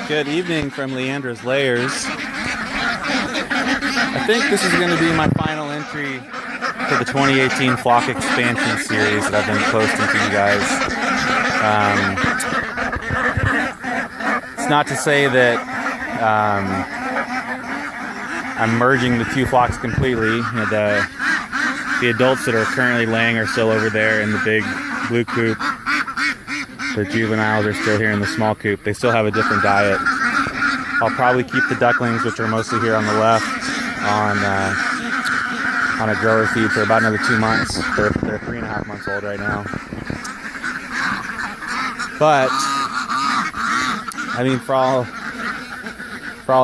Good evening from Leandra's Layers. I think this is going to be my final entry to the 2018 flock expansion series that I've been posting to you guys. It's not to say that I'm merging the two flocks completely. You know, the adults that are currently laying are still over there in the big blue coop. The juveniles are still here in the small coop. They still have a different diet. I'll probably keep the ducklings, which are mostly here on the left, on a grower feed for about another 2 months. They're 3.5 months old right now. But I mean, for all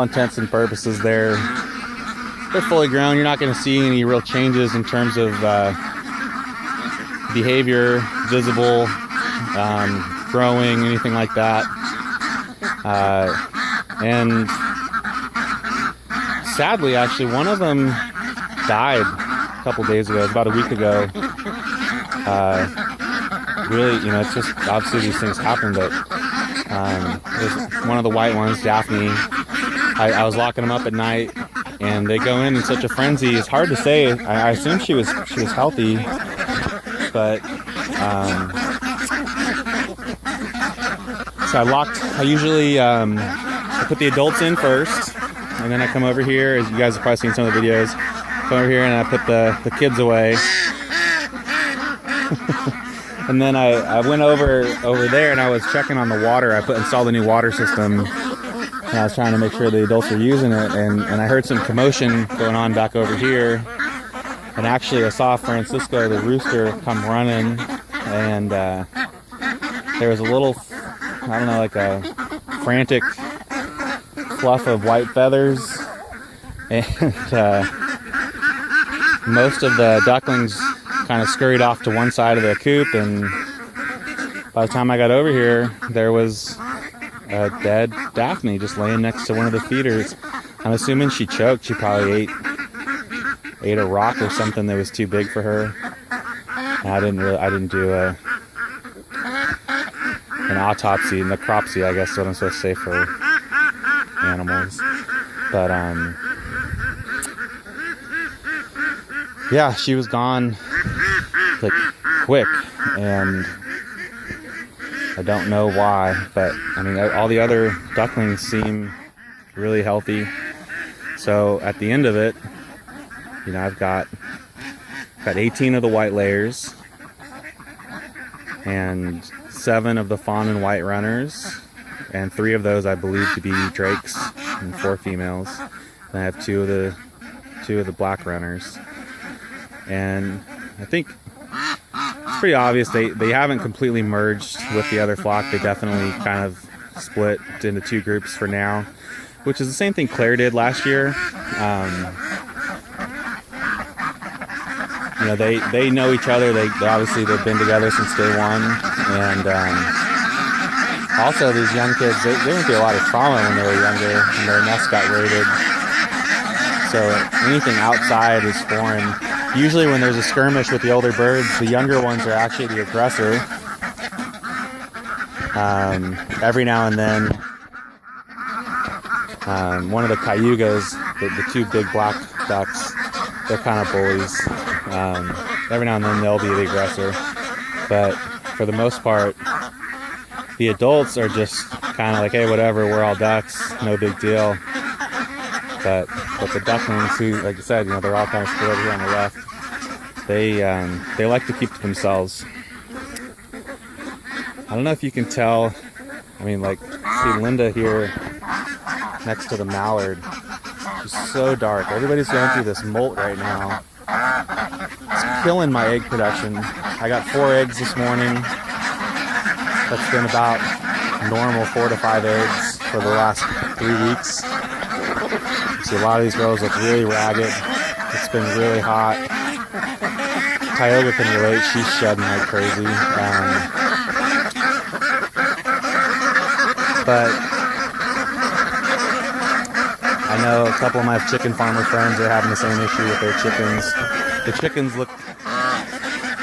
intents and purposes, they're fully grown. You're not going to see any real changes in terms of behavior, visible, growing, anything like that. And sadly, actually, one of them died a couple days ago. It was about a week ago. Really, you know, it's just obviously these things happen, but one of the white ones, Daphne, I was locking them up at night, and they go in such a frenzy. It's hard to say. I assume she was healthy, but so I usually I put the adults in first, and then I come over here, as you guys have probably seen some of the videos, come over here and I put the kids away. And then I went over there and I was checking on the water. I installed a new water system, and I was trying to make sure the adults were using it, and I heard some commotion going on back over here. And actually I saw Francisco, the rooster, come running, and there was a little, I don't know, like a frantic fluff of white feathers, and most of the ducklings kind of scurried off to one side of the coop, and by the time I got over here, there was a dead Daphne just laying next to one of the feeders. I'm assuming she choked. She probably ate a rock or something that was too big for her. And I didn't do an autopsy, necropsy, I guess is what I'm supposed to say for animals. But yeah, she was gone like quick, and I don't know why, but I mean, all the other ducklings seem really healthy. So at the end of it, you know, I've got 18 of the white layers and 7 of the fawn and white runners, and 3 of those I believe to be drakes and 4 females. And I have 2 of the black runners. And I think it's pretty obvious they haven't completely merged with the other flock. They definitely kind of split into 2 groups for now, which is the same thing Claire did last year. You know, they know each other. They obviously they've been together since day one, and also these young kids, they went through a lot of trauma when they were younger, and their nests got raided. So anything outside is foreign. Usually when there's a skirmish with the older birds, the younger ones are actually the aggressor. Every now and then, one of the cayugos, the 2 big black ducks, they're kind of bullies. Every now and then they'll be the aggressor. But for the most part, the adults are just kind of like, hey, whatever, we're all ducks, no big deal. But the ducklings, who, like I said, you know, they're all kind of split over here on the left. They like to keep to themselves. I don't know if you can tell. I mean, like, see Linda here next to the mallard. She's so dark. Everybody's going through this molt right now. It's killing my egg production. I got 4 eggs this morning. That's been about normal 4 to 5 eggs for the last 3 weeks. See, a lot of these girls look really ragged. It's been really hot. Tioga can relate. She's shedding like crazy. But I know a couple of my chicken farmer friends are having the same issue with their chickens. The chickens look...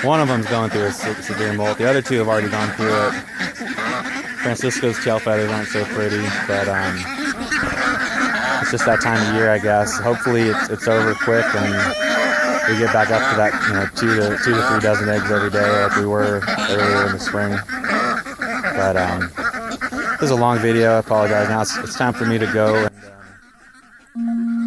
One of them's going through a severe molt. The other 2 have already gone through it. Francisco's tail feathers aren't so pretty, but it's just that time of year, I guess. Hopefully it's over quick and we get back up to that, 2 to 3 dozen eggs every day like we were earlier in the spring. But this is a long video. I apologize. Now it's time for me to go and